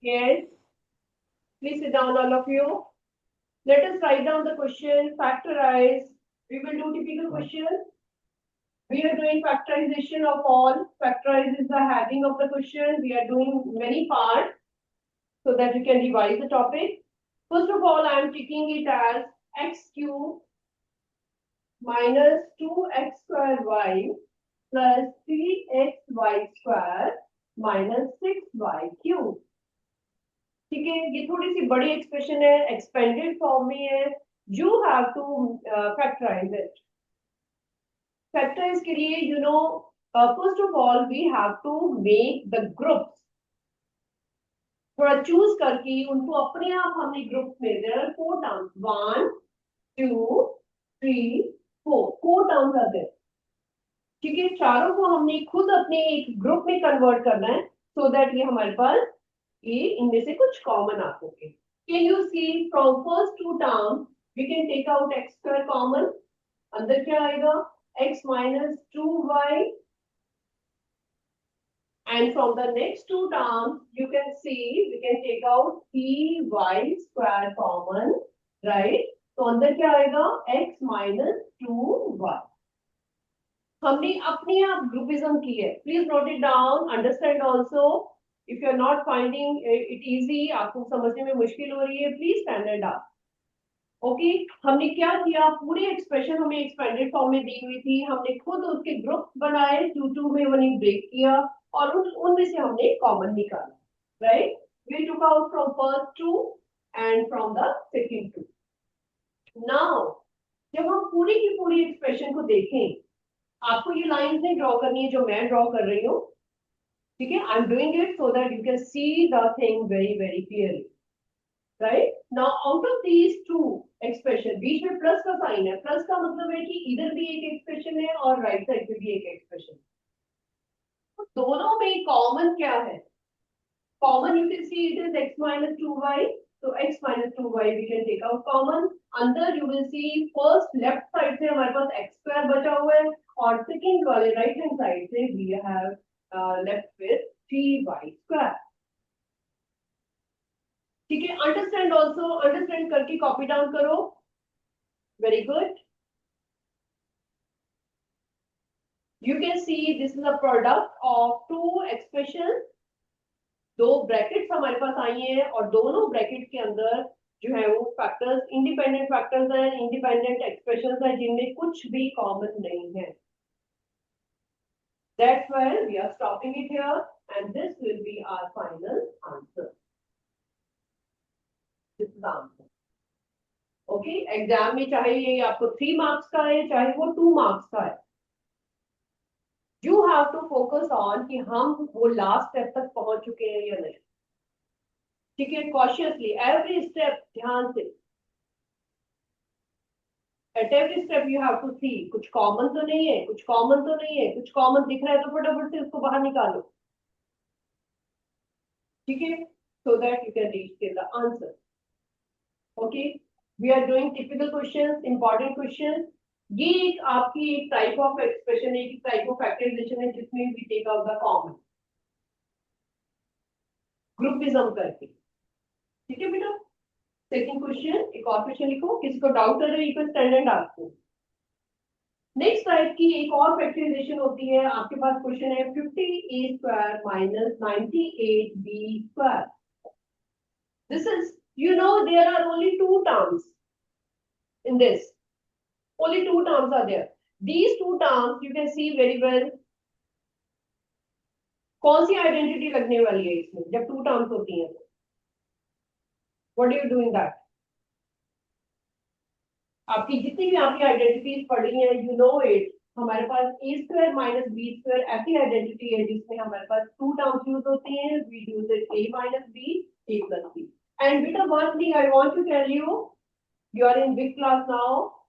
Yes. Please sit down, all of you. Let us write down the question, factorize. We will do typical question. We are doing factorization of all. Factorize is the heading of the question. We are doing many parts so that you can revise the topic. First of all, I am taking it as x cube minus 2x square y plus 3xy square minus 6y cube. ठीक है, ये थोड़ी सी बड़ी expression है, expanded form में है. You have to factorise it. Factorise के लिए you know first of all we have to make the groups. थोड़ा चूज करके उनको अपने आप हमने ग्रुप में देयर आर 4 टर्म्स 1 2 3 4 टर्म्स आते हैं. ठीक है, चारों को हमने खुद अपने एक ग्रुप में कन्वर्ट करना है सो दैट ये हमारे पास ये इनमें से कुछ कॉमन आ सके. Can you see from first 2 terms we can take out x square common. अंदर क्या आएगा x minus 2y. And from the next 2 terms, you can see we can take out 3y square common, right? तो अंदर क्या आएगा x minus 2y. हमने अपने आप ग्रुपिज्म की है. Please note it down. Understand also. If you are not finding it easy, आपको समझने में मुश्किल हो रही है, प्लीज स्टैंड अप. ओके, हमने क्या किया, पूरी एक्सप्रेशन हमें एक्सपेंडेड फॉर्म में दी हुई थी. हमने खुद उसके ग्रुप बनाए, 2 में हमने ब्रेक किया और उनमें से हमने कॉमन निकाला. Right, we took out from first 2 and from the second 2. Now जब हम पूरी की पूरी एक्सप्रेशन को देखें, आपको ये लाइंस नहीं ड्रॉ करनी है जो मैं ड्रॉ कर रही हूँ. ठीक है, I am doing it so that you can see the thing very very clearly. Right, now out of these 2 expression, बीच में प्लस का साइन है. प्लस का मतलब है कि इधर भी एक एक्सप्रेशन है और राइट साइड पे भी एक एक्सप्रेशन. तो दोनों में कॉमन क्या है? Common you can see it is x minus 2y. तो x minus 2y we can take out common. अंदर you will see first left side से हमारे पास x स्क्वायर बचा हुआ है और सेकंड वाले राइट हैंड साइड से we have left with 3y square. ठीक है, अंडरस्टैंड ऑल्सो. अंडरस्टैंड करके कॉपी डाउन करो. Very good. You can see this is a product of 2 expression. 2 brackets हमारे पास आई हैं और दोनों ब्रैकेट के अंदर जो है वो फैक्टर्स, इंडिपेंडेंट फैक्टर्स हैं, इंडिपेंडेंट एक्सप्रेशंस हैं जिनमें कुछ भी कॉमन नहीं है. That's why we are stopping it here and this will be our final answer. This is the answer. Okay, exam में चाहे ये आपको 3 मार्क्स का है चाहे वो 2 मार्क्स का है, you have to focus on कि हम वो लास्ट स्टेप तक पहुंच चुके हैं या नहीं. ठीक है, कॉशियसली एवरी स्टेप ध्यान से. At every step you have to see कुछ कॉमन तो नहीं है, कुछ कॉमन तो नहीं है, कुछ कॉमन दिख रहा है तो फटाफट से उसको बाहर निकालो. ठीक है, so that you can reach till the answer. Okay, we are doing typical questions, important questions. ये एक आपकी एक टाइप ऑफ एक्सप्रेशन है, एक टाइप ऑफ फैक्टराइजेशन है जिसमें we take out the common groupism करके. ठीक है बेटा. सेकंड क्वेश्चन, एक और क्वेश्चन लिखो. किसी को डाउट है you can stand and ask. Next type की एक और फैक्टराइजेशन होती है. आपके पास क्वेश्चन है 50a square minus 98b square. This is, you know, there are only 2 terms in this. Only 2 terms are there. These 2 terms you can see very well. कौन सी identity लगने वाली है इसमें जब 2 टर्म्स होती हैं? What do you do in that? आपकी जितनी भी आपकी आइडेंटिटीज पढ़ी हैं, you know it. हमारे पास a square minus b square ऐसी आइडेंटिटी है जिसमें हमारे पास 2 टर्म्स यूज होती हैं. We use it a minus b, a plus b. And beta one thing I want to tell you, you are in big class now.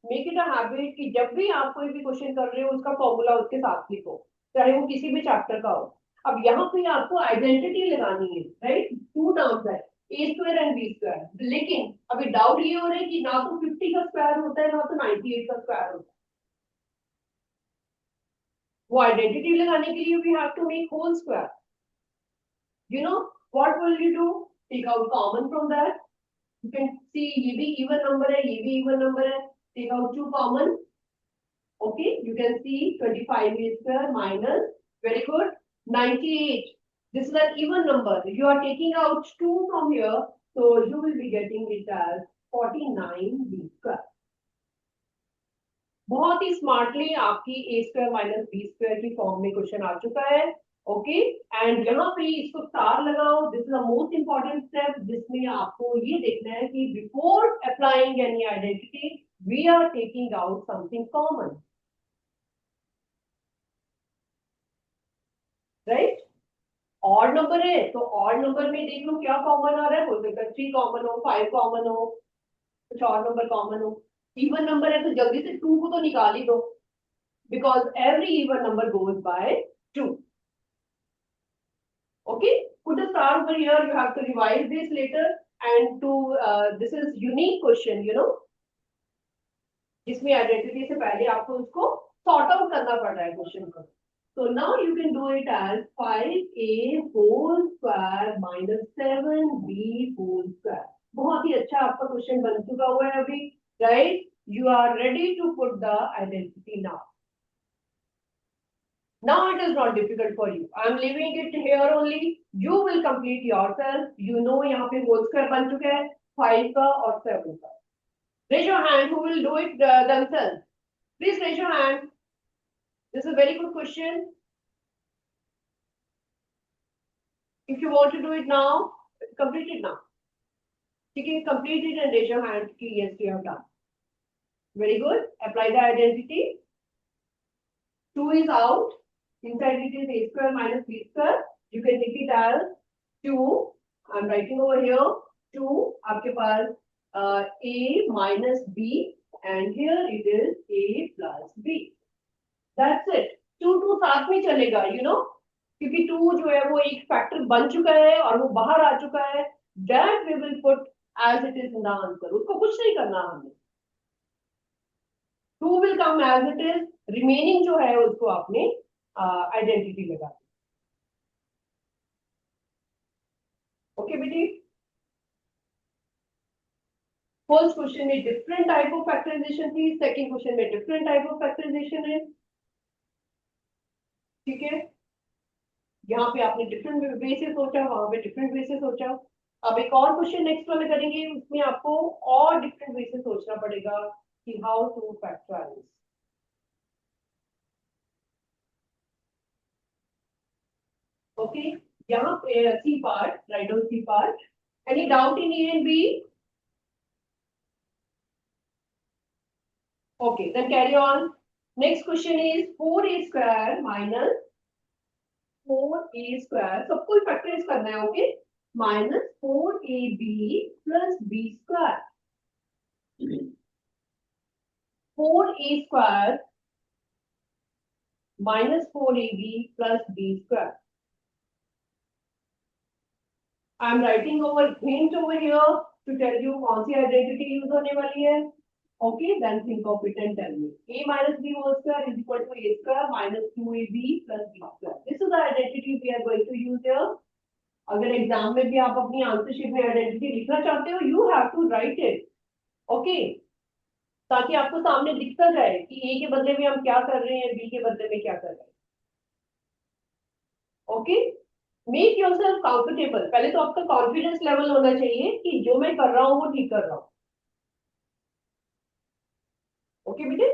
Make it a habit कि जब भी आप कोई भी क्वेश्चन कर रहे हो उसका फॉर्मूला उसके साथ लिखो, चाहे वो किसी भी चैप्टर का हो. अब यहाँ पे आपको आइडेंटिटी लगानी है. राइट, 2 टर्म्स है a square and b square. लेकिन अभी डाउट ये हो रहा है कि ना तो 50 का स्क्वायर होता है ना तो 98 का स्क्वायर होता है. वो आइडेंटिटी लगाने के लिए we have to make whole square. You know what will you do? take out common from that. You can see ये भी even number है, ये भी even number है. Take out 2 common. Okay, you can see 25a square minus, very good, 98. This is an even number. You are taking out 2 from here, so you will be getting it as 49b square. बहुत ही smartly आपकी a square minus b square की form में question आ चुका है. Okay, and यहाँ पे इसको स्टार लगाओ. This is the most important step जिसमें आपको ये देखना है कि before applying any identity we are taking out something common, right. Odd number है तो ऑड नंबर में देख लो क्या कॉमन आ रहा है. हो सकता है 3 कॉमन हो, 5 कॉमन हो, कुछ और नंबर कॉमन हो. इवन नंबर है तो जल्दी से 2 को तो निकाल ही दो, because every even number goes by 2. Okay, put a star over here. You have to revise this later, and to this is unique question, you know, जिसमें आइडेंटिटी से पहले आपको उसको सॉर्ट आउट करना पड़ रहा है क्वेश्चन को. So now you can do it as 5a whole square minus 7b whole square. बहुत ही अच्छा आपका क्वेश्चन बन चुका हुआ है अभी, right? You are ready to put the identity now. Now it is not difficult for you. I am leaving it here only. You will complete yourself. You know यहाँ पे whole square बन चुका है 5 का और 7 का. Raise your hand who will do it themselves. Please raise your hand. This is a very good question. If you want to do it now, complete it now. You can complete it and raise your hand. Yes, you have done. Very good. Apply the identity. 2 is out. Inside it is a square minus b square. You can take it as 2. I'm writing over here 2. आपके पास a minus b and here it is a plus b. That's it. 2 साथ में चलेगा, you know, क्योंकि 2 जो है वो एक factor बन चुका है और वो बाहर आ चुका है. That we will put as it is in the answer. उसको कुछ नहीं करना हमने. 2 will come as it is. Remaining जो है उसको आपने आइडेंटिटी लगा. ओके बेटी, फर्स्ट क्वेश्चन में डिफरेंट टाइप ऑफ फैक्टराइजेशन थी, सेकंड क्वेश्चन में डिफरेंट टाइप ऑफ फैक्टराइजेशन है. ठीक है, यहाँ पे आपने डिफरेंट वे से सोचा, वहां पे डिफरेंट वे से सोचा. अब एक और क्वेश्चन नेक्स्ट वाले करेंगे, उसमें आपको और डिफरेंट वे से सोचना पड़ेगा कि हाउ टू फैक्टराइज. ओके, यहाँ पे C part, right on C part. Any doubt in A and B? Okay, then carry on. Next question is 4a square minus 4a square. सबको फैक्टराइज करना है. Okay, minus 4ab plus b square. 4a square minus 4ab plus b square. I am writing over hint over here to tell you कौन सी identity use होने वाली है. Okay, then think of it and tell me. A minus b whole square is equal to a square minus 2ab plus b square. This is the identity we are going to use here. अगर exam में भी आप अपनी answer sheet में identity लिखना चाहते हो, you have to write it. Okay, ताकि आपको सामने दिखता जाए कि a के बदले में हम क्या कर रहे हैं, b के बदले में क्या कर रहे हैं. Okay, make yourself comfortable. पहले तो आपका कॉन्फिडेंस लेवल होना चाहिए कि जो मैं कर रहा हूँ वो ठीक कर रहा हूँ. ओके बेटे,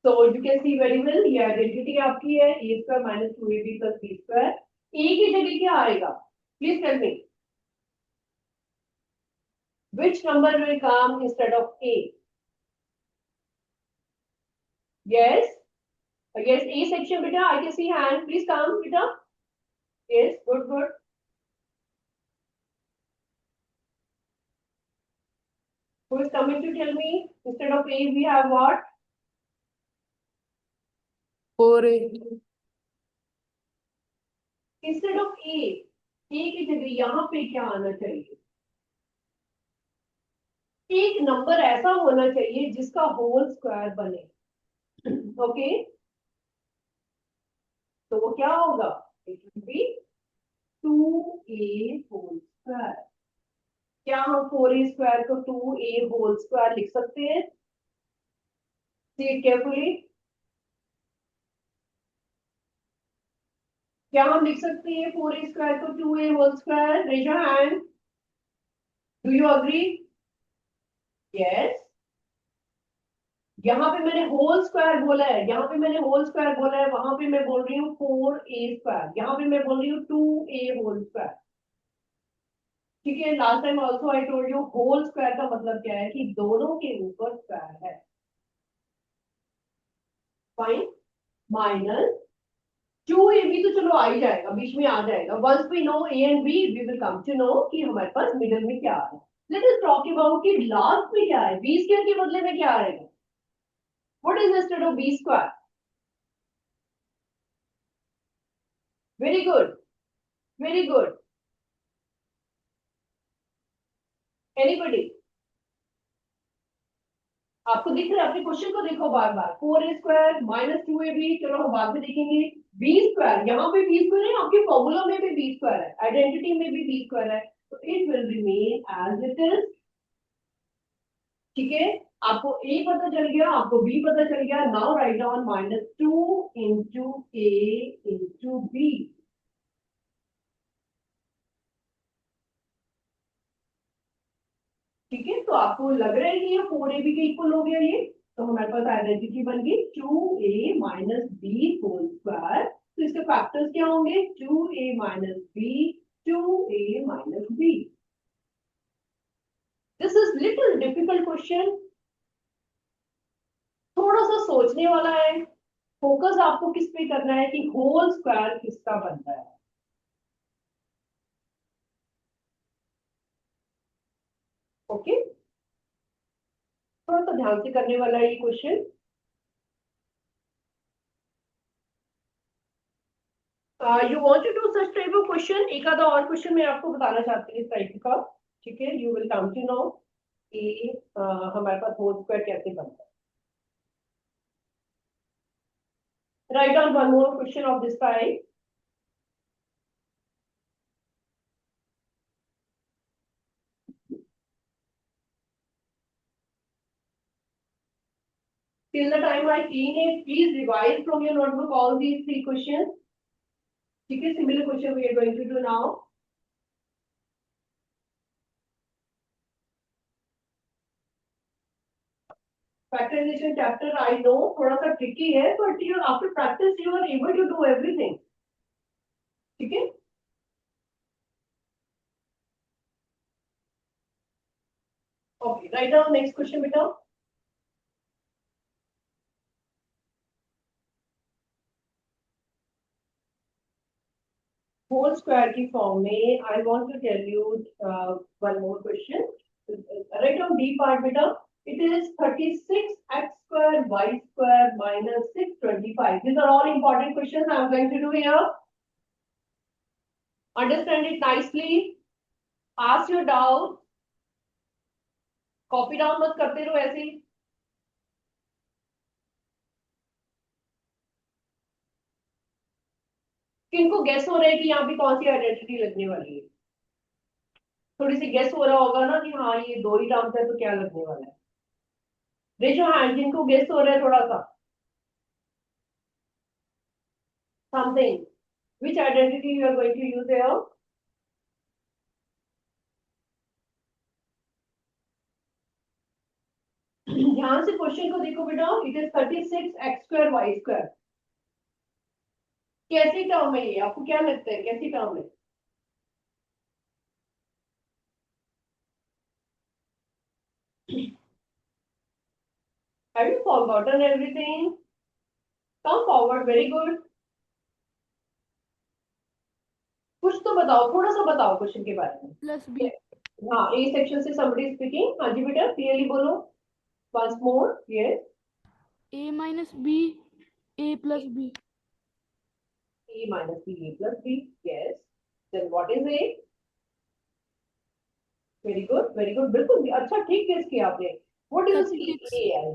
so you can see very well ये आइडेंटिटी आपकी है a square minus 2ab plus b square. a की जगह क्या आएगा? Please tell me. Which number will come instead of a? Yes, yes, a section beta. I can see hand. Please come beta. Yes, good, good. Who is coming to tell me instead of a we have what? 4a. Instead of a की जगह यहाँ पे क्या आना चाहिए? एक number ऐसा होना चाहिए जिसका होल स्क्वायर बने. ओके, तो वो क्या होगा? It will be 2a whole square. क्या हम 4a² को 2a² लिख सकते हैं? See it carefully. क्या हम लिख सकते हैं 4a² को 2a²? Raise your hand. Do you agree? Yes. यहाँ पे मैंने होल स्क्वायर बोला है, यहाँ पे मैंने होल स्क्वायर बोला है, वहां पे मैं बोल रही हूँ 4a², यहाँ पे मैं बोल रही हूँ 2a²। ठीक है। Last time also I told you whole square का मतलब क्या है कि दोनों के ऊपर स्क्वायर है। फाइन। माइनस 2ab तो चलो आ ही जाएगा, बीच में आ जाएगा। Once we know a and b we will come to know कि हमारे पास मिडिल में क्या है। लेट अस टॉक अबाउट कि लास्ट में क्या है। b² के बदले में क्या आएगा? What is instead of b²? Very good, very good. Anybody? आपको दिख रहा है? अपने क्वेश्चन को देखो बार बार। 4a² माइनस 2ab, चलो हम बाद में देखेंगे। b², यहाँ पे b² है, आपके फॉर्मूला में भी b² है, आइडेंटिटी में भी b² है, तो it will remain as it is. ठीक है। आपको a पता चल गया, आपको b पता चल गया। Now write down -2 into a into b। ठीक है। तो आपको लग रहा है कि ये 4ab के इक्वल हो गया ये, तो हमारे पास आइडेंटिटी बन गई 2a minus B whole square. तो इसके फैक्टर्स क्या होंगे? 2a minus B, 2a minus B. This is little difficult question, थोड़ा सा सोचने वाला है। फोकस आपको किस पे करना है कि होल स्क्वायर किसका बनता है। ओके। थोड़ा सा ध्यान से करने वाला है ये question. You want to do such type of question? एक आधा और क्वेश्चन मैं आपको बताना चाहती हूँ इस टाइप का। ठीक है। You will come to know कि हमारे पास होल स्क्वायर कैसे बनता है। Write down one more question of this type. Till the time I clean it, please revise from your notebook all these three questions. ठीक है। Similar question we are going to do now. Factorization chapter I know थोड़ा सा tricky है, but you after practice you are able to do everything. ठीक है। Okay, write down next question बेटा। Whole square की form में I want to tell you one more question. Right down D part बेटा। It is 36x² y² minus 625. These are all important questions I am going to do here. Understand it nicely. Ask your doubt. Copy down मत करते रहो ऐसे ही। किनको guess हो रहा है कि यहाँ पे कौन सी आइडेंटिटी लगने वाली है? थोड़ी सी गेस हो रहा होगा ना कि हाँ ये दो ही टर्म्स है तो क्या लगने वाला है। रेज योर हैंड जिनको गेस हो रहा है थोड़ा सा। Something. Which identity you are going to use here? ध्यान से क्वेश्चन को देखो बेटा। It is 36x² y²। कैसी टर्म है ये? आपको क्या लगता है कैसी टर्म है? Have you forgotten everything? Come forward. Very good. कुछ तो बताओ, थोड़ा सा बताओ क्वेश्चन के बारे में। Plus B. हाँ, ए सेक्शन से somebody speaking। हाँ जी बेटा, क्लियरली बोलो। Once more, yes. A minus B, A plus B. A minus B, A plus B. Yes. Then what is A? Very good, very good. बिल्कुल अच्छा, ठीक guess किया आपने। What do you see 36। A as?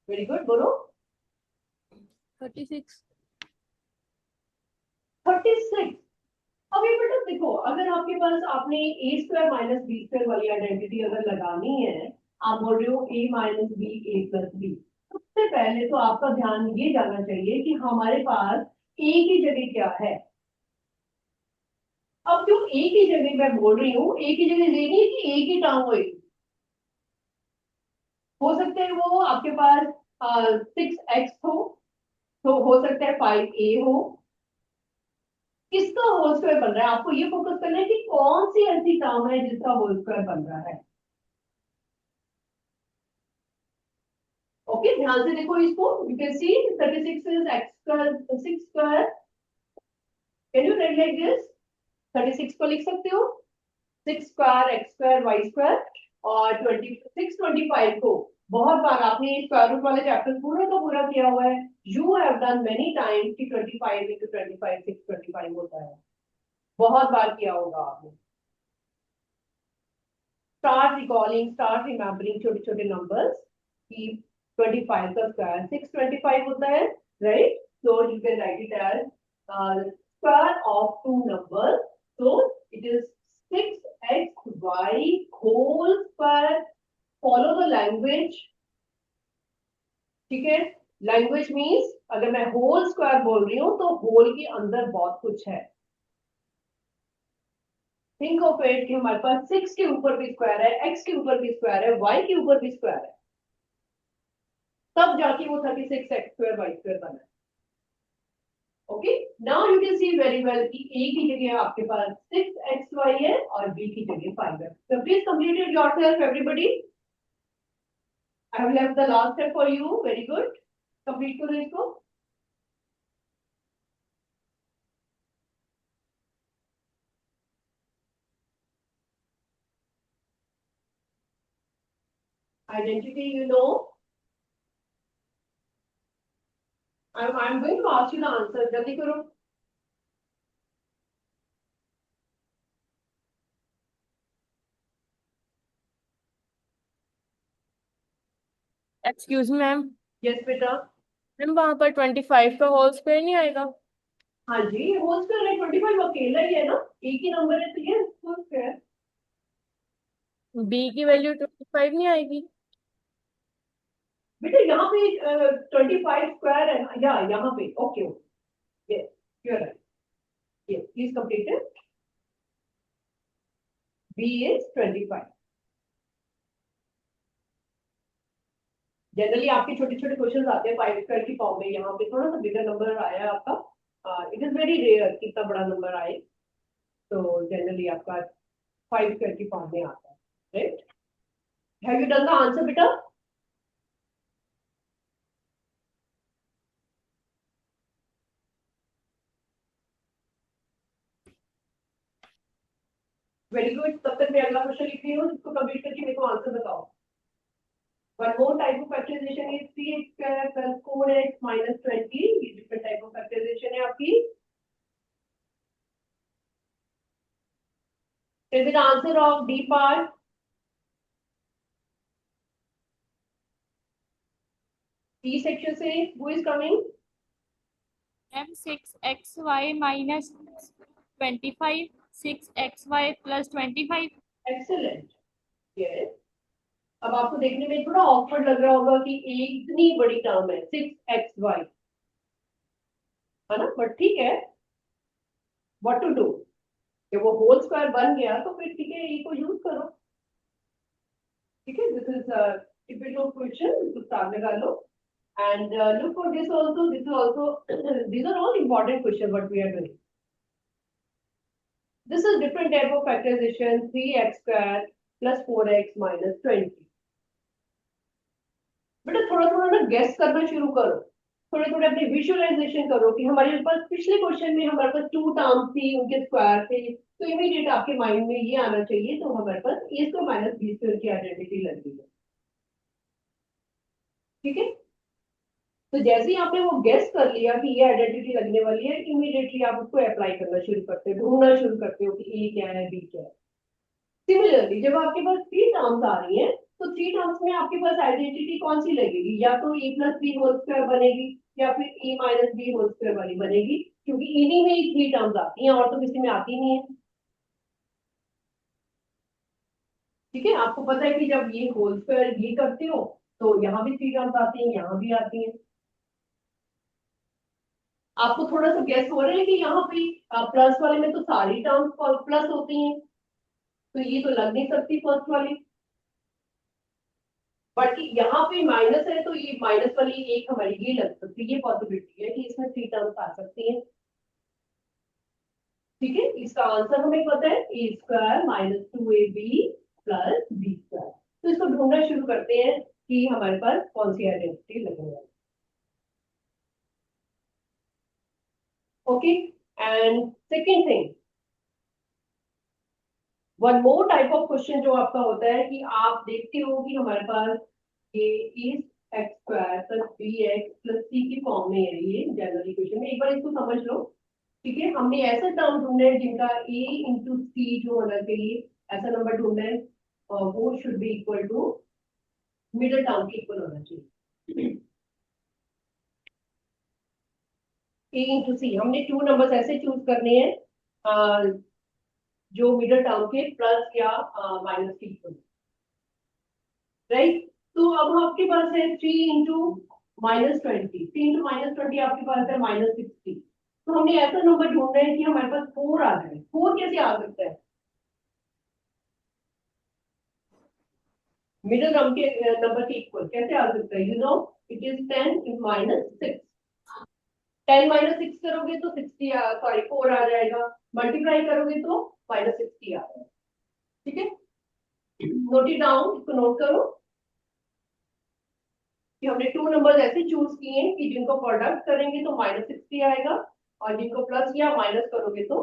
Very good, बोलो। 36। 36। अब ये बेटा देखो, अगर आपके पास आपने ए स्क्वायर माइनस बी स्क्वायर वाली आइडेंटिटी अगर लगानी है, आप बोल रहे हो ए minus B A plus B, सबसे पहले तो आपका ध्यान ये जाना चाहिए कि हमारे पास ए की जगह क्या है। अब जो ए की जगह मैं बोल रही हूँ, ए की जगह ये नहीं है कि ए की टर्म होगी, हो सकता है वो आपके पास 6x हो, तो हो सकता है 5a हो। किसका होल स्क्वायर बन रहा है, आपको ये फोकस करना है कि कौन सी ऐसी टर्म है जिसका होल स्क्वायर बन रहा है। ओके, ध्यान से देखो इसको, you can C 36 is x square 6 square, can you right like this, 36 को लिख सकते हो 6 square x square y square, और 25 को बहुत बार आपने स्क्वायर रूट वाले चैप्टर पूरा का पूरा किया हुआ है, you have done many times कि 25 into 25 625 होता है, बहुत बार किया होगा आपने। स्टार्ट रिकॉलिंग, स्टार्ट रिमेम्बरिंग छोटे छोटे नंबर्स कि 25 का स्क्वायर 625 होता है, right. So you can write it as square of two numbers, so it is 6xy whole square. Follow the language, ठीक है। लैंग्वेज मीन्स अगर मैं होल स्क्वायर बोल रही हूँ तो होल के अंदर बहुत कुछ है। थिंक ऑफ इट कि हमारे पास 6 के ऊपर भी स्क्वायर है, x के ऊपर भी स्क्वायर है, y के ऊपर भी स्क्वायर है, तब जाके वो 36x स्क्वायर y स्क्वायर बना है। Okay, now you can see very well कि a की जगह आपके पास 6xy है और b की जगह 5 है। So please complete it yourself everybody. I have left the last step for you. Very good. Complete करो इसको। Identity you know. I'm going to ask you the answer. जल्दी करो। एक्सक्यूज मी मैम, यस बेटा। Ma'am वहां पर 25 का whole square नहीं आएगा? हाँ जी, होल स्क्वायर है, 25 अकेला ही है ना, एक ही नंबर है तो ये होल स्क्वायर। बी की वैल्यू 25 नहीं आएगी? बेटा यहाँ पे 25 स्क्वायर है ना, या यहाँ पे okay okay, yes you are right, yes please complete it. B is 25। Generally आपके छोटे छोटे क्वेश्चन आते हैं 5 स्क्वायर की फॉर्म में, यहाँ पे थोड़ा सा बिगर नंबर आया है आपका, इट इज वेरी रेयर कि इतना बड़ा नंबर आए, तो जनरली आपका 5 स्क्वायर की फॉर्म में आता है, right. Have you done the answer बेटा? वेरी गुड, तब तक मैं अगला क्वेश्चन लिख रही हूँ, इसको कंप्लीट करके मेरे को आंसर बताओ। One more type of factorization is 3x square plus 4x minus 20. ये different type of factorization है आपकी। Tell me the answer of D part. D section से who is coming? M 6xy minus 25, 6xy plus 25. Excellent. Yes. अब आपको देखने में थोड़ा awkward लग रहा होगा कि एक इतनी बड़ी टर्म है 6xy, है ना, बट ठीक है, what to do, जब वो होल स्क्वायर बन गया तो फिर ठीक है, ए को यूज करो, ठीक है। दिस इज टिपिकल क्वेश्चन, इसको स्टार लगा लो। And look for this also. This is also these are all important questions what we are doing. This is different type of factorization 3x square plus 4x minus 20. बेटा थोड़ा थोड़ा ना guess करना शुरू करो, थोड़े थोड़े अपनी विजुअलाइजेशन करो कि हमारे पास पिछले क्वेश्चन में हमारे पास 2 टर्म्स थी, उनके स्क्वायर थे, तो इमीडिएट आपके माइंड में ये आना चाहिए, तो हमारे पास ए स्क्वायर माइनस बी स्क्वायर की आइडेंटिटी लग गई है, ठीक है। तो जैसे ही आपने वो गेस कर लिया कि ये आइडेंटिटी लगने वाली है, इमीडिएटली आप उसको अप्लाई करना शुरू करते हो, ढूंढना शुरू करते हो कि ए क्या है बी क्या है। सिमिलरली जब आपके पास 3 टर्म्स आ रही हैं, तो 3 टर्म्स में आपके पास आइडेंटिटी कौन सी लगेगी, या तो ए प्लस बी होल स्क्वायर बनेगी या फिर ए माइनस बी होल स्क्वायर वाली बनेगी, क्योंकि इन्हीं में ही 3 टर्म्स आती हैं और तो किसी में आती नहीं है। ठीक है, आपको पता है कि जब ये होल स्क्वायर ये करते हो तो यहाँ भी 3 टर्म्स आती हैं, यहाँ भी आती हैं। आपको थोड़ा सा गेस हो रहा है कि यहाँ पे प्लस वाले में तो सारी टर्म्स प्लस होती हैं, तो ये तो लग नहीं सकती फर्स्ट वाली। बट यहाँ पे माइनस है तो ये माइनस वाली एक हमारी ये लग सकती है, ये पॉसिबिलिटी है कि इसमें 3 टर्म्स आ सकती हैं। ठीक है, इसका आंसर हमें पता है A square minus 2ab plus B square. तो इसको ढूंढना शुरू करते हैं कि हमारे पास कौन सी आइडेंटिटी लगने वाली। Okay, and second thing, one more type of question जो आपका होता है कि आप देखते हो कि हमारे पास ये इस X square plus B X plus C की फॉर्म में है, ये जनरल इक्वेशन में। एक बार इसको समझ लो। ठीक है, हमने ऐसा टर्म ढूंढना है जिनका a इंटू सी जो होना चाहिए, ऐसा नंबर ढूंढना है और वो should be equal to middle term के इक्वल होना चाहिए। a इंटू सी, हमने 2 नंबर्स ऐसे चूज करने हैं जो मिडिल टर्म के प्लस या माइनस के इक्वल, राइट। तो अब आपके पास है 3 इंटू -20, 3 इंटू -20 आपके पास है -60। तो हमने ऐसा नंबर ढूंढना है कि हमारे पास 4 आ जाए। 4 कैसे आ सकता है मिडिल टर्म के नंबर के इक्वल, कैसे आ सकता है? यू नो इट इज 10 इन -6। 10 -6 करोगे तो 60 सॉरी 4 आ जाएगा, मल्टीप्लाई करोगे तो -60 आ जाएगा। ठीक है, नोट इट डाउन, इसको नोट करो कि हमने 2 नंबर ऐसे चूज किए हैं कि जिनको प्रोडक्ट करेंगे तो -60 आएगा और जिनको प्लस या माइनस करोगे तो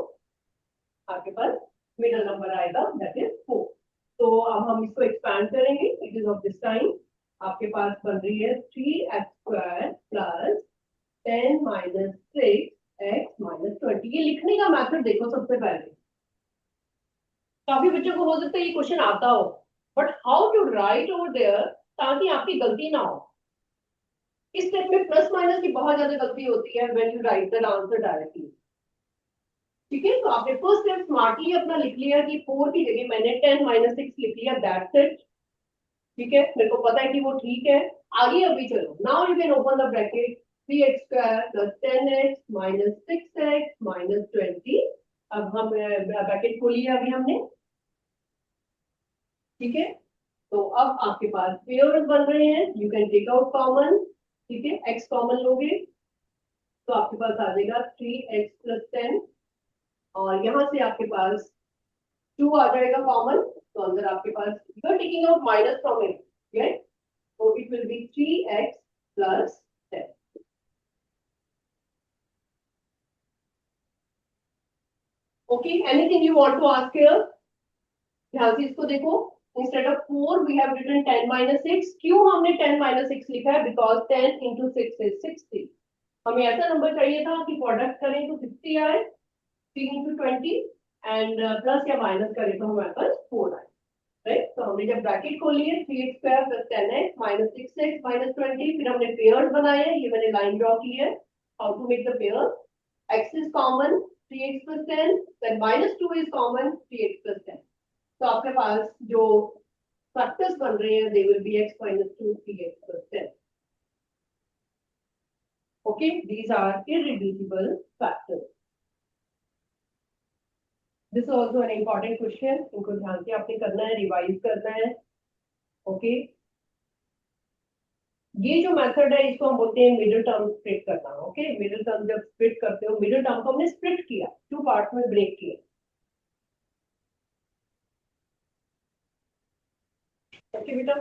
आपके पास मिडिल नंबर आएगा, दैट इज 4। तो अब हम इसको एक्सपैंड करेंगे। It is of this time आपके पास बन रही है 3x square plus 10 minus 6x minus 20। ये लिखने का मैथड देखो सबसे पहले। काफी बच्चों को हो सकता है ये क्वेश्चन आता हो, but how to write over there ताकि आपकी गलती ना हो। इस स्टेप में प्लस माइनस की बहुत ज्यादा गलती होती है when you right the answer directly. ठीक है, तो आपने फर्स्ट स्टेप स्मार्टली अपना लिख लिया कि 4 की जगह मैंने 10 -6 लिख लिया, दैट्स इट। ठीक है, मेरे को पता है कि वो ठीक है। आगे अभी चलो, now you can open the bracket 3x square plus 10x minus 6x minus 20। अब हम ब्रैकेट खोलिए अभी हमने। ठीक है, तो अब आपके पास पेयर्स बन रहे हैं, you can take out common. ठीक है, x कॉमन लोगे तो आपके पास आ जाएगा 3x प्लस 10 और यहाँ से आपके पास 2 आ जाएगा कॉमन, तो अंदर आपके पास you are taking out minus from it, right. So it will be 3x plus 10. Okay, anything you want to ask here? ध्यान से इसको देखो। Instead of 4 we have written 10 minus 6. क्यों हमने 10 minus 6 लिखा है? Because 10 into 6 is 60. हमें ऐसा नंबर चाहिए था कि प्रोडक्ट करें तो 60 आए, 3 into 20 एंड प्लस या माइनस करें तो हमारे पास 4 आए, राइट। तो हमने जब ब्रैकेट खोली है 3x square plus 10x minus 6x minus 20, फिर हमने पेयर्स बनाए हैं, ये मैंने लाइन ड्रॉ की है। How to make the pair? x is common 3x plus 10, then minus 2 is common 3x plus 10। तो आपके पास जो फैक्टर्स बन रहे हैं they will be x minus 2 3x plus 10। Okay, these are irreducible factors। This is also an important question, इनको ध्यान से आपने करना है, रिवाइज करना है। ओके, ये जो मेथड है इसको हम बोलते हैं मिडिल टर्म स्प्लिट करना। ओके, मिडिल टर्म जब स्प्लिट करते हो, मिडिल टर्म को हमने स्प्लिट किया, 2 पार्ट्स में ब्रेक किया। ओके बेटा,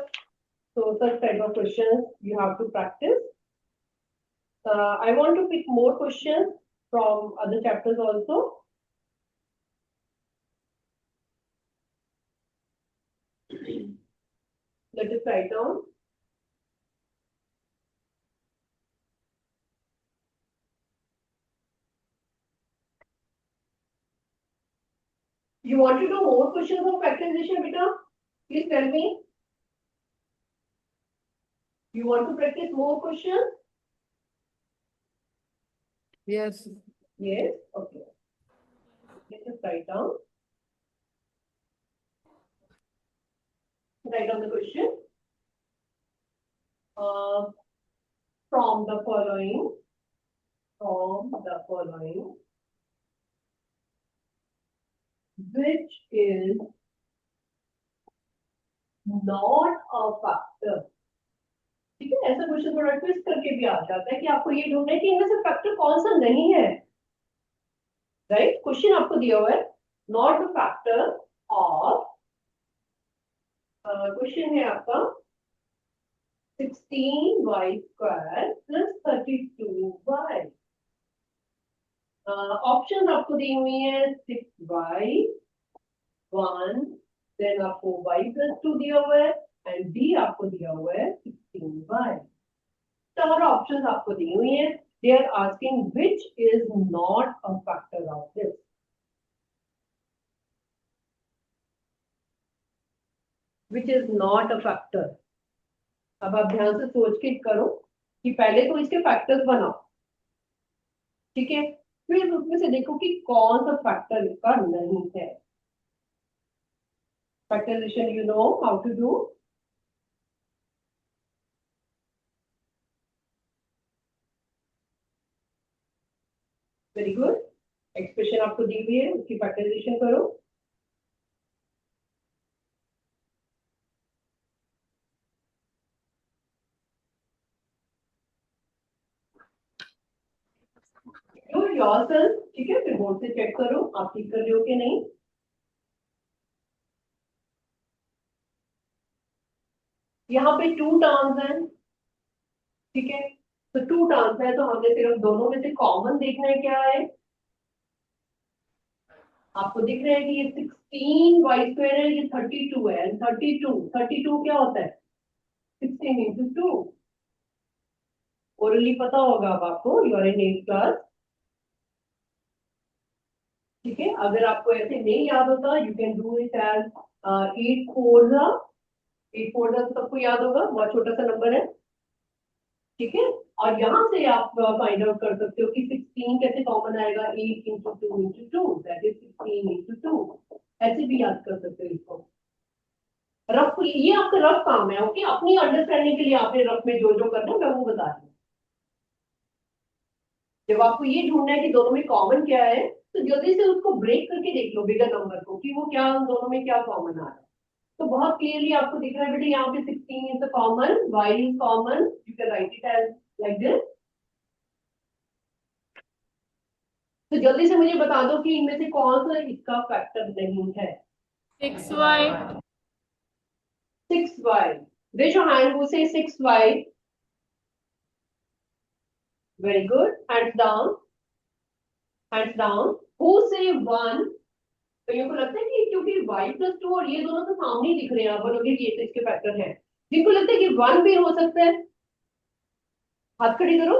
so such type of questions you have to practice। I want to pick more questions from other chapters also। Let us write down। You want to do more questions of factorization, beta? Please tell me। You want to practice more questions? Yes. Yes, okay। Let us write down। Write down the question. From the following, which is not a factor. ठीक है, ऐसा question थोड़ा twist करके भी आ जाता है कि आपको ये ढूंढना है कि इनमें से फैक्टर कौन सा नहीं है। राइट, क्वेश्चन आपको दिया हुआ है not the factor of, question है आपका 16y square plus 32y। Option आपको दी हुई है 6y 1, देन आपको y plus 2 दिया हुआ है एंड d आपको दिया हुआ है 16y। चार ऑप्शंस आपको दी हुई है। They are asking which is not a factor of this. Which is not a factor. अब आप ध्यान से सोच के करो कि पहले तो इसके फैक्टर्स बनाओ, ठीक है, फिर उसमें से देखो कि कौन सा फैक्टर इसका नहीं है। Factorization you know how to do. Very good. Expression आपको दी हुई है, उसकी फैक्टराइजेशन करो। योरसेल्फ, ठीक है, फिर बोर्ड से चेक करो आप ठीक कर रहे हो कि नहीं। यहाँ पे टू टर्म्स हैं, ठीक है, तो टू टर्म्स है तो हमें सिर्फ दोनों में से कॉमन देखना है क्या है। आपको दिख रहा है कि ये 16y² है, ये 32 है, 32 क्या होता है 16 into 2। ओरली पता होगा अब आपको, you are in 8th class, ठीक है। अगर आपको ऐसे नहीं याद होता you can do it as 8 4 तो सबको याद होगा, बहुत छोटा सा नंबर है, ठीक है। और यहाँ से आप फाइंड आउट कर सकते हो कि 16 कैसे कॉमन आएगा, 8 into 2 into 2 that is 16 into 2। ऐसे भी याद कर सकते हो इसको। रफ, ये आपका रफ काम है, ओके, अपनी अंडरस्टैंडिंग के लिए आपने रफ में जो जो करना है मैं वो बता रही हूँ। जब आपको ये ढूंढना है कि दोनों में कॉमन क्या है तो जल्दी से उसको ब्रेक करके देख लो बिगर नंबर को कि वो क्या उन दोनों में क्या कॉमन आ रहा है। तो बहुत क्लियरली आपको दिख रहा है बेटा, यहाँ पे 16 is common, y is common, you can write it as like this. तो जल्दी से मुझे बता दो कि इनमें से कौन सा इसका फैक्टर नहीं है। 6y 6y, raise your hand who say 6y। very good, hands down, hands down, who say 1। तो ये को लगता है कि क्योंकि y plus 2 और ये दोनों तो सामने ही दिख रहे हैं, आप बोलोगे कि ये तो इसके फैक्टर है। जिनको लगता है कि 1 भी हो सकता है हाथ खड़ी करो।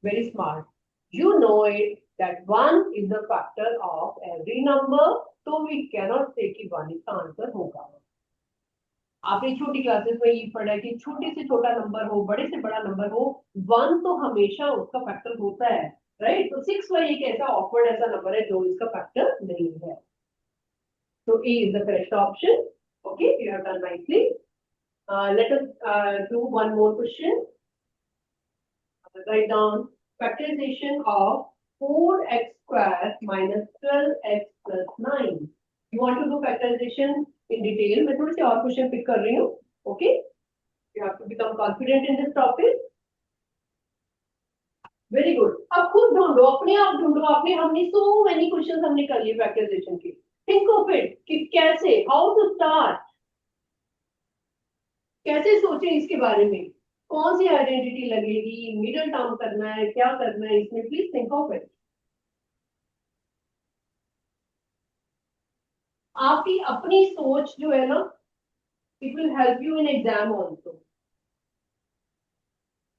very smart, you know it that 1 is the factor of every number, so we cannot say कि 1 इसका आंसर होगा। आपने छोटी क्लासेस में ये पढ़ा है कि छोटे से छोटा नंबर हो, बड़े से बड़ा नंबर हो, 1 तो हमेशा उसका फैक्टर होता है, राइट। तो 6y एक ऐसा ऑकवर्ड ऐसा नंबर है जो इसका फैक्टर नहीं है। तो A is the correct option. Okay, you have done nicely. Let us do one more question. Write down factorization of 4x square minus 12x plus 9. You want to do factorization in detail? मैं थोड़े से और question pick कर रही हूँ, okay? You have to become confident in this topic. Very good. अब खुद ढूंढो, अपने आप ढूंढो, आपने हमने so many questions हमने कर लिए factorization के। Think of it कि कैसे, how to start, कैसे सोचें इसके बारे में, कौन सी आइडेंटिटी लगेगी, मिडिल टर्म करना है, क्या करना है इसमें, प्लीज थिंक ऑफ इट। आपकी अपनी सोच जो है ना, it will help you in exam also,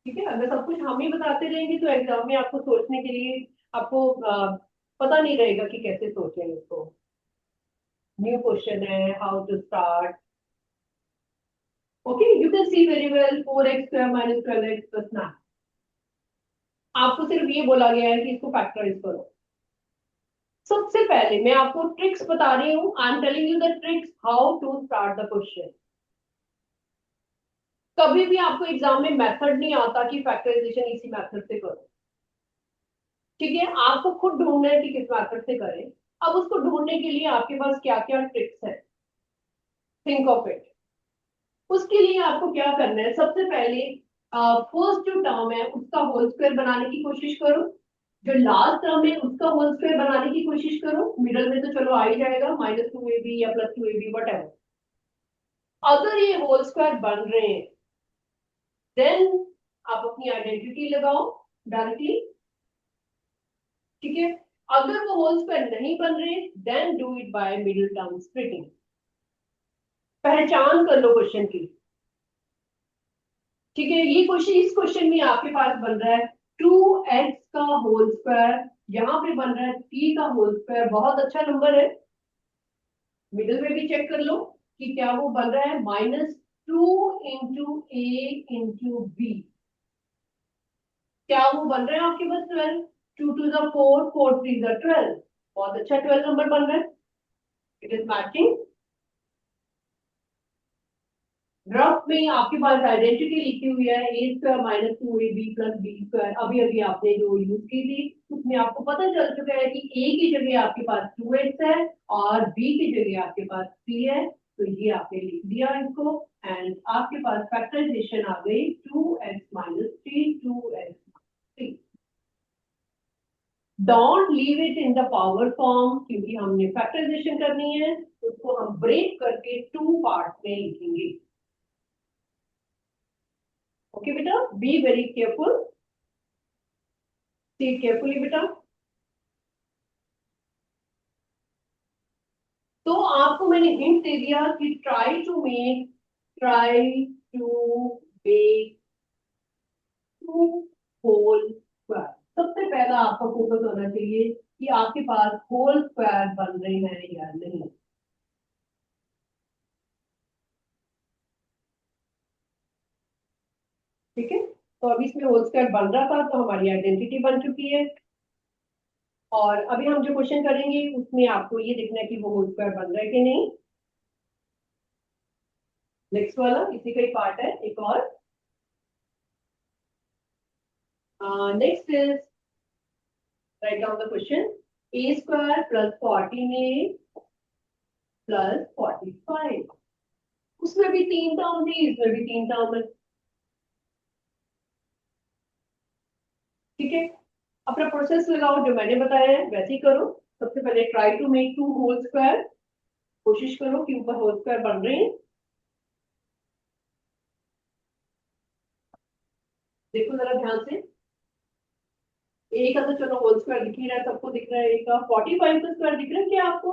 ठीक है। अगर सब कुछ हम ही बताते रहेंगे तो एग्जाम में आपको सोचने के लिए आपको पता नहीं रहेगा कि कैसे सोचें इसको। न्यू क्वेश्चन है, how to start, okay, you can see very well 4x square minus 12x plus 9। आपको सिर्फ ये बोला गया है कि इसको फैक्टराइज करो, सबसे पहले मैं आपको ट्रिक्स बता रही हूँ, I am telling you the tricks how to start the question. कभी भी आपको एग्जाम में मेथड नहीं आता कि फैक्टराइजेशन इसी मेथड से करो, ठीक है, आपको खुद ढूंढना है कि किस मेथड से करें। अब उसको ढूंढने के लिए आपके पास क्या क्या ट्रिक्स है, थिंक ऑफ इट। उसके लिए आपको क्या करना है, सबसे पहले फर्स्ट जो टर्म है उसका होल स्क्वायर बनाने की कोशिश करो, जो लास्ट टर्म है उसका होल स्क्वायर बनाने की कोशिश करो। मिडल में तो चलो आ ही जाएगा, -2ab या +2ab वट एवर। अगर ये होल स्क्वायर बन रहे हैं देन आप अपनी आइडेंटिटी लगाओ डायरेक्टली, ठीक है। अगर वो होल स्क्वायर नहीं बन रहे then do it by middle term splitting. पहचान कर लो क्वेश्चन की, ठीक है। ये क्वेश्चन, इस क्वेश्चन में आपके पास बन रहा है 2x का होल स्क्वायर, यहाँ पे बन रहा है t का होल स्क्वायर, बहुत अच्छा नंबर है। मिडिल में भी चेक कर लो कि क्या वो बन रहा है -2 इंटू a इंटू b, क्या वो बन रहा है आपके पास 12, 2 to the 4, 4 3 the 12, बहुत अच्छा 12 नंबर बन रहा है, इट इज मैचिंग। रफ में आपके पास आइडेंटिटी लिखी हुई है a square -2ab + b square, अभी अभी आपने जो यूज की थी उसमें आपको पता चल चुका है कि a की जगह आपके पास 2x है और b की जगह आपके पास 3 है, तो ये आपने लिख दिया इसको, एंड आपके पास फैक्टराइजेशन आ गई 2x - 3 2x - 3। Don't leave it in the power form, क्योंकि हमने फैक्टराइजेशन करनी है, उसको हम ब्रेक करके 2 पार्ट में लिखेंगे। ओके बेटा, be very careful, see carefully बेटा। तो आपको मैंने हिंट दे दिया कि try to make two whole square. सबसे पहला आपका फोकस होना चाहिए कि आपके पास होल स्क्वायर बन रहे हैं या नहीं। ठीक है, तो अभी इसमें होल स्क्वायर बन रहा था तो हमारी आइडेंटिटी बन चुकी है, और अभी हम जो क्वेश्चन करेंगे उसमें आपको ये देखना है कि वो होल स्क्वायर बन रहा है कि नहीं। नेक्स्ट वाला इसी का ही पार्ट है एक और। Next is write down the question, a square + 14a + 45, उसमें भी 3 टर्म थी, इसमें भी 3 टर्म है, ठीक है। अपना प्रोसेस लगाओ, जो मैंने बताया है वैसे ही करो। सबसे पहले try to make 2 whole square, कोशिश करो कि ऊपर होल स्क्वायर बन रहे हैं। देखो जरा ध्यान से, ए का तो चलो होल स्क्वायर दिख ही रहा है, सबको दिख रहा है। ए का 45 का स्क्वायर दिख रहा है क्या आपको?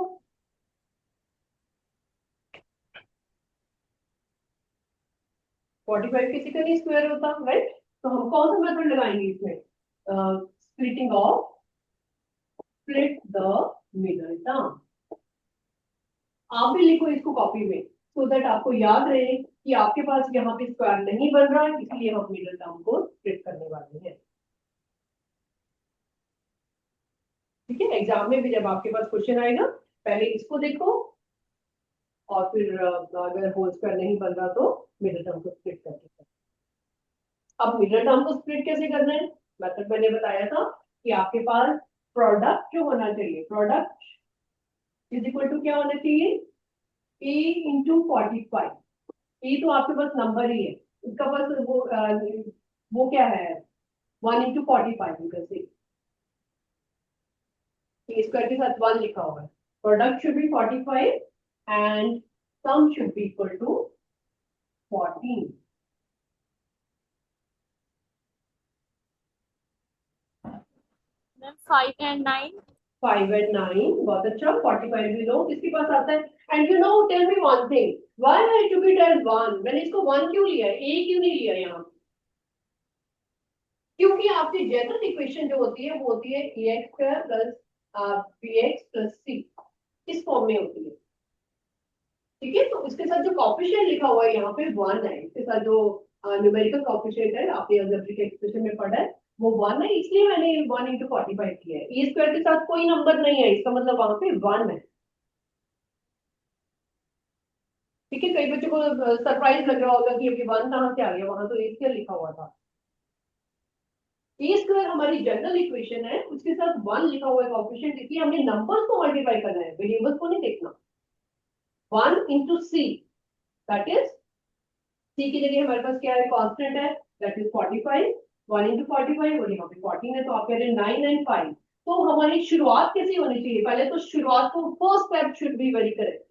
45 किसी का नहीं स्क्वायर होता, राइट। तो हम कौन सा मेथड लगाएंगे इसमें? Splitting of, split the middle term. आप भी लिखो इसको कॉपी में, सो दैट आपको याद रहे कि आपके पास यहाँ पे स्क्वायर नहीं बन रहा है, इसलिए हम मिडल टर्म को स्प्लिट करने वाले हैं। ठीक है, एग्जाम में भी जब आपके पास क्वेश्चन आएगा पहले इसको देखो, और फिर अगर होल स्क्वायर नहीं बन रहा तो मिडल टर्म को स्प्लिट करके। अब मिडल टर्म को स्प्लिट कैसे करना है, मेथड मैंने बताया था कि आपके पास प्रोडक्ट जो होना चाहिए, प्रोडक्ट इज इक्वल टू क्या होना चाहिए, a इंटू 45। ए तो आपके पास नंबर ही है, इसका पास वो क्या है, 1 into 45, you can say square के साथ 1 लिखा हुआ है। Product should be 45 and sum should be equal to 14। 5 and 9। 5 and 9, बहुत अच्छा। 45 भी लो, किसके पास आता है? And you know, tell me one thing, why I took it as 1, मैंने इसको 1 क्यों लिया है, ए क्यों नहीं लिया यहाँ? क्योंकि आपकी जनरल इक्वेशन जो होती है वो होती है ax² + bx + c, इस फॉर्म में होती है, ठीक है। तो इसके साथ जो कॉफिशिएंट लिखा हुआ है यहाँ पे 1 है, इसके साथ जो न्यूमेरिकल कॉफिशिएंट है आपने अलजेब्रिक एक्सप्रेशन में पढ़ा है वो 1 है, इसलिए मैंने 1 × 45 किया है। ए स्क्वायर के साथ कोई नंबर नहीं है, इसका मतलब वहां पे 1 है। ठीक है, कई बच्चों को सरप्राइज लग रहा होगा कि अभी 1 कहाँ से आ गया, वहां तो ए स्क्वायर लिखा हुआ था। ए स्क्वायर हमारी जनरल इक्वेशन है, उसके साथ 1 लिखा हुआ है कोएफिशिएंट, इसलिए हमने नंबर्स को मल्टीप्लाई करना है, वेरिएबल्स को नहीं देखना। 1 × c, दैट इज c की जगह हमारे पास क्या है, कांस्टेंट है, दैट इज 45। 1 × 45 और यहाँ पे 14 है, तो आप कह रहे हैं 9 and 5। तो हमारी शुरुआत कैसी होनी चाहिए, पहले तो शुरुआत को first step should be very correct,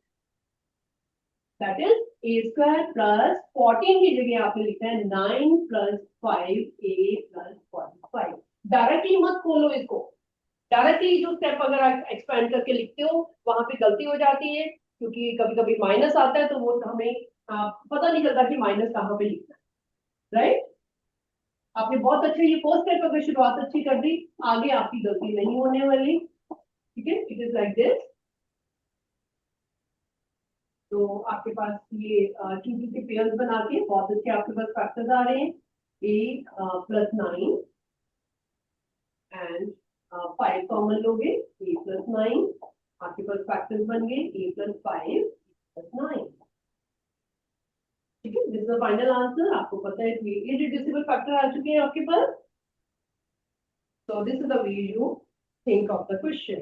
that is a square plus 14 की जगह आपने लिखा है 9 + 5a + 45। डायरेक्टली मत खोलो इसको, डायरेक्टली जो स्टेप अगर आप एक्सपेंड करके लिखते हो वहां पे गलती हो जाती है, क्योंकि कभी कभी माइनस आता है तो वो हमें पता नहीं चलता कि माइनस कहाँ पे लिखना है, राइट। आपने बहुत अच्छे ये फर्स्ट स्टेप अगर शुरुआत अच्छी कर दी, आगे आपकी गलती नहीं होने वाली। ठीक है, इट इज लाइक दिस। तो आपके पास ये टू टू के पेयर्स बना के बहुत अच्छे आपके पास फैक्टर्स आ रहे हैं, 8 + 9 एंड 5 कॉमन लोगे, a + 9, आपके पास फैक्टर्स बन गए a + 5 + 9। ठीक है, this is the final answer. आपको पता है कि इररिड्यूसिबल फैक्टर आ चुके हैं आपके पास। So this is the way you think of the question.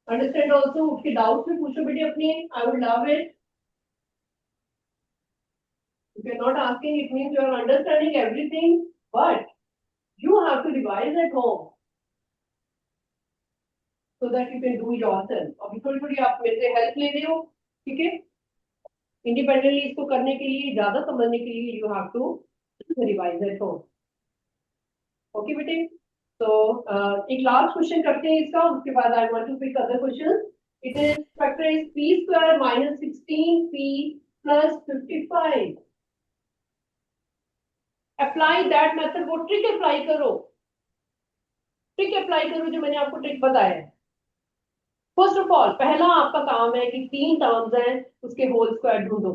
Understand also, उसके डाउट्स भी पूछो बेटे अपने, I would love it. If you're not asking, it means you are understanding everything, but you have to revise at home so that you can do yourself। अभी थोड़ी थोड़ी आप मेरे से हेल्प ले रहे हो, ठीक है, इंडिपेंडेंटली इसको करने के लिए, ज्यादा समझने के लिए you have to revise at home. Okay बेटे, तो एक लास्ट क्वेश्चन करते हैं इसका, उसके बाद I want to pick other question. It is factorize p² - 16p + 55। Apply that method, वो ट्रिक अप्लाई करो, ट्रिक अप्लाई करो जो मैंने आपको ट्रिक बताया है। फर्स्ट ऑफ ऑल पहला आपका काम है कि 3 टर्म्स हैं, उसके होल स्क्वायर ढूंढो।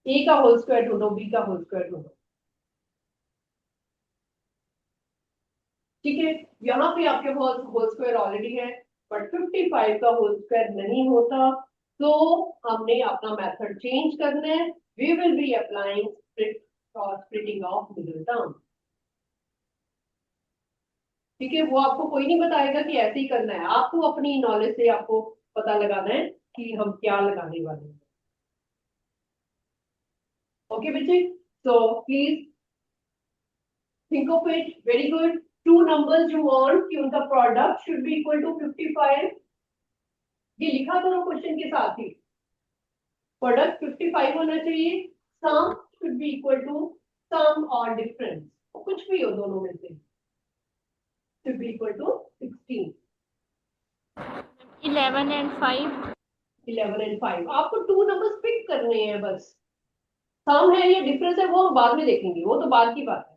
ए का होल स्क्वायर ढूंढो, बी का होल स्क्वायर ढूंढो। ठीक है, यहाँ पे आपके होल स्क्वायर ऑलरेडी है, बट 55 का होल स्क्वायर नहीं होता, तो हमने अपना मेथड चेंज करना है। We will be applying splitting of middle term. ठीक है, वो आपको कोई नहीं बताएगा कि ऐसे ही करना है, आपको अपनी नॉलेज से आपको पता लगाना है कि हम क्या लगाने वाले हैं। ओके बच्चे, so please think of it very good। two numbers you want कि उनका product should be equal to 55। ये लिखा करो क्वेश्चन के साथ ही, प्रोडक्ट 55 होना चाहिए, सम should be equal to सम और डिफरेंस, कुछ भी हो दोनों में से, should be equal to 16। 11 and 5। 11 and 5 आपको 2 नंबर्स पिक करने हैं बस, सम है या डिफरेंस है वो हम बाद में देखेंगे, वो तो बाद की बात है।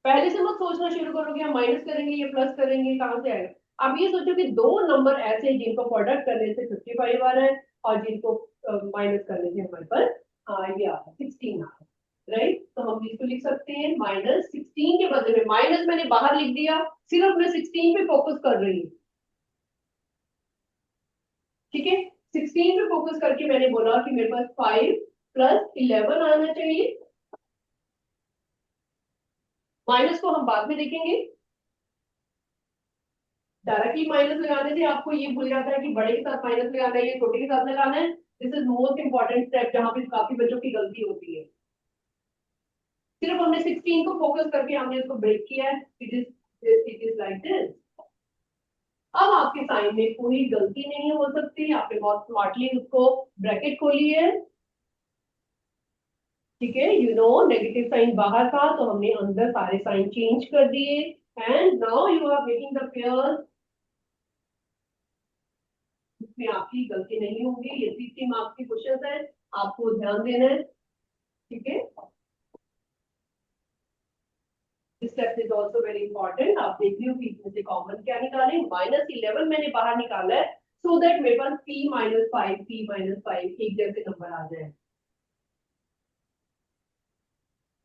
पहले से मत सोचना शुरू करोगे हम माइनस करेंगे या प्लस करेंगे, कहां से आएगा। आप ये सोचो कि 2 नंबर ऐसे हैं जिनको प्रोडक्ट करने से 55 आ रहा है, और जिनको माइनस करने से हमारे पास ये आ रहा है 16 आ रहा है, राइट। तो हम इसको लिख सकते हैं -16 के बदले में माइनस मैंने बाहर लिख दिया, सिर्फ मैं 16 पे फोकस कर रही हूँ। ठीक है, 16 पे फोकस करके मैंने बोला कि मेरे पास 5 + 11 आना चाहिए, माइनस को हम बाद में देखेंगे। डायरेक्टली माइनस लगाने से आपको ये भूल जाता है कि बड़े के साथ माइनस लगाना है या छोटे के साथ लगाना है। This is most important step, जहां पे काफी बच्चों की गलती होती है। सिर्फ हमने 16 को फोकस करके हमने इसको ब्रेक किया है, इट इज लाइक दिस। अब आपके साइन में कोई गलती नहीं हो सकती, आपने बहुत स्मार्टली उसको ब्रैकेट खोली है। ठीक है, यू नो नेगेटिव साइन बाहर था तो हमने अंदर सारे साइन चेंज कर दिए, and now you are making the pair. इसमें आपकी गलती नहीं होगी, ये 3 मार्क्स की क्वेश्चन है, आपको ध्यान देना है। ठीक है, this step is also very important. आप देख रहे हो कि इसमें से कॉमन क्या निकालें, -11 मैंने बाहर निकाला है, सो दैट मेरे पास p-5 p-5 एक जैसे नंबर आ जाए।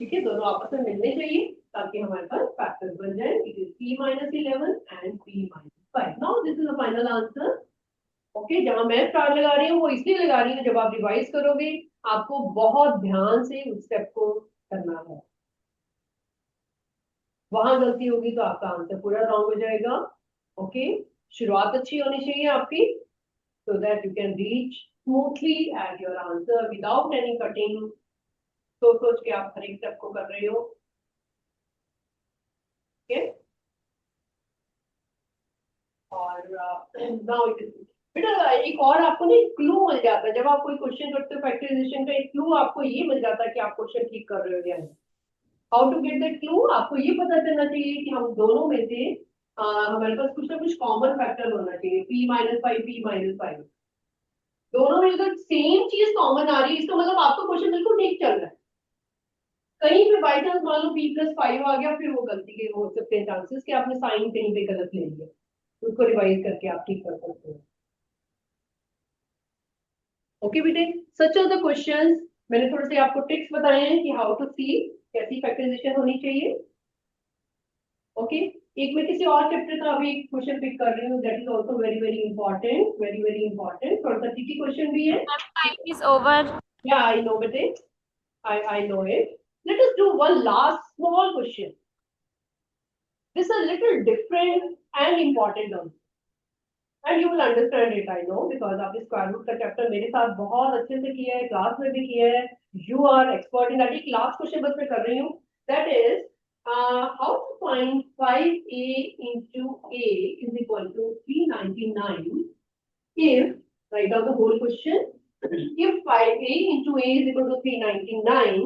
ठीक है, दोनों आपस में मिलने चाहिए ताकि हमारे पास फैक्टर्स बन जाए। It is p-11 and p-5। Now this is the final answer. Okay, जहां मैं स्टार लगा रही हूँ वो इसलिए लगा रही हूँ, जब आप रिवाइज करोगे आपको बहुत ध्यान से उस स्टेप को करना है। वहां गलती होगी तो आपका आंसर पूरा रॉन्ग हो जाएगा। ओके, शुरुआत अच्छी होनी चाहिए आपकी, so that you can reach smoothly at your answer without any cutting। सोच के आप हर एक स्टेप को कर रहे हो। ओके, और नाउ इट इज बेटा एक और आपको ना क्लू मिल जाता है, जब आप कोई क्वेश्चन करते हो फैक्टराइजेशन का, एक क्लू आपको ये मिल जाता है कि आप क्वेश्चन ठीक कर रहे हो या नहीं। How to get that clue, आपको ये पता चलना चाहिए कि हम दोनों में से हमारे पास कुछ ना कुछ कॉमन फैक्टर होना चाहिए, p-5 p-5। दोनों में अगर सेम चीज कॉमन आ रही है, इसका मतलब आपका क्वेश्चन बिल्कुल ठीक चल रहा है। कहीं पे बाई चांस मान लो p+5 आ गया, फिर वो गलती के हो सकते हैं चांसेस कि आपने साइन कहीं पे गलत ले लिया, उसको रिवाइज करके आप ठीक कर सकते हो। ओके बेटे, सच आर द क्वेश्चंस। मैंने थोड़े से आपको ट्रिक्स बताए हैं कि हाउ टू सी कैसी फैक्टराइजेशन होनी चाहिए। ओके, एक मैं किसी और चैप्टर का अभी क्वेश्चन पिक कर रही हूँ, that is also very very important, very very important. थोड़ा सा ट्रिकी क्वेश्चन भी है। Time is over. या आई नो बेटे, I know it. Let us do one last small question. This is a little different and important also. And you will understand it, I know, because आपने square root का chapter मेरे साथ बहुत अच्छे से किया है, क्लास में भी किया है। You are expert in that. एक लास्ट क्वेश्चन बस मैं कर रही हूँ, that is how to find 5a into a is equal to 399 if, write down the whole question, if 5a into a is equal to 399,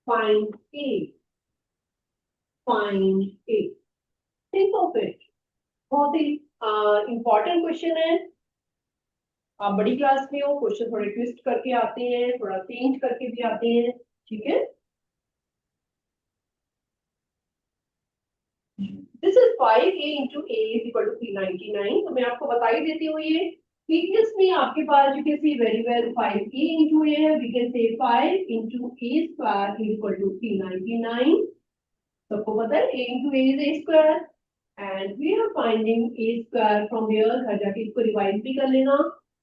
find a, find a, think of it। बहुत ही important question है। आप बड़ी class में हो, question थोड़े twist करके आते हैं, थोड़ा चेंज करके भी आते हैं। ठीक है, this is 5a into a is equal to 399। तो मैं आपको बता ही देती हूँ ये कि इसमें आपके पास you can see very well 5a into a है, we can say 5 into a square is equal to 399। सबको पता है a into a is a square and we are finding a square from here। घर जाके इसको revise भी कर लेना।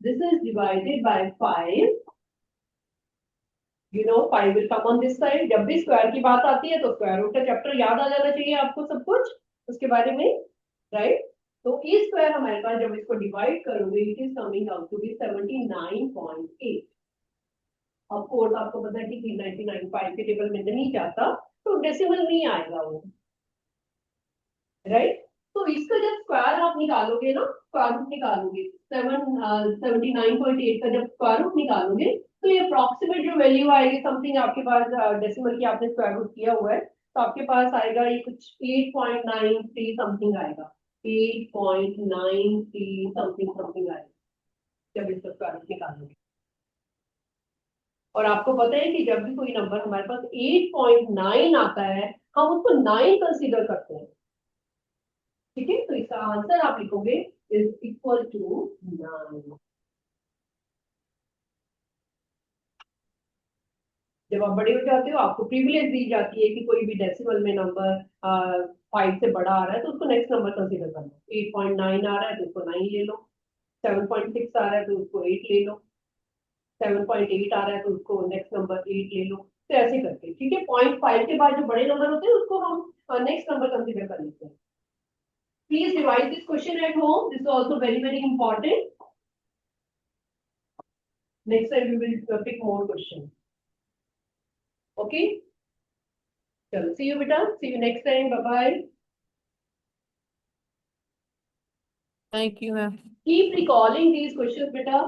This is divided by 5। You know 5 will come on this side। जब भी स्क्वायर की बात आती है तो स्क्वायर रूट का चैप्टर याद आ जाना चाहिए आपको सब कुछ उसके बारे में, राइट। तो ए स्क्वायर हमारे पास जब इसको डिवाइड करोगे it is coming out to be 79.8। Of course आपको पता है कि 399 5 के टेबल में नहीं जाता तो डेसिमल नहीं आएगा वो, राइट। तो इसका जब स्क्वायर आप निकालोगे ना, स्क्वायर रूट निकालोगे 79.8 का जब स्क्वायर रूट निकालोगे तो ये अप्रॉक्सीमेट जो वैल्यू आएगी समथिंग आपके पास डेसिमल की आपने स्क्वायर रूट किया हुआ है तो आपके पास आएगा ये कुछ 8.93 समथिंग आएगा, 8.93 समथिंग समथिंग आएगा जब इसका स्क्वायर रूट निकालोगे। और आपको पता है कि जब भी कोई नंबर हमारे पास 8.9 आता है हम उसको 9 कंसीडर करते हैं। ठीक है, तो इसका आंसर आप लिखोगे इज इक्वल टू 9। जब आप बड़े हो जाते हो आपको प्रिविलेज दी जाती है कि कोई भी डेसिमल में नंबर 5 से बड़ा आ रहा है तो उसको नेक्स्ट नंबर कंसीडर करना। 8.9 आ रहा है तो उसको 9 ले लो, 7.6 आ रहा है तो उसको 8 ले लो, 7.8 आ रहा है तो उसको नेक्स्ट नंबर 8 ले लो, तो ऐसे करके। ठीक है, 0.5 के बाद जो बड़े नंबर होते हैं उसको हम नेक्स्ट नंबर कंसीडर कर लेते हैं। Please revise this question at home. This is also very very important. Next time we will pick more questions. Okay. Chalo, see you beta. See you next time. Bye bye. Thank you, ma'am. Keep recalling these questions beta.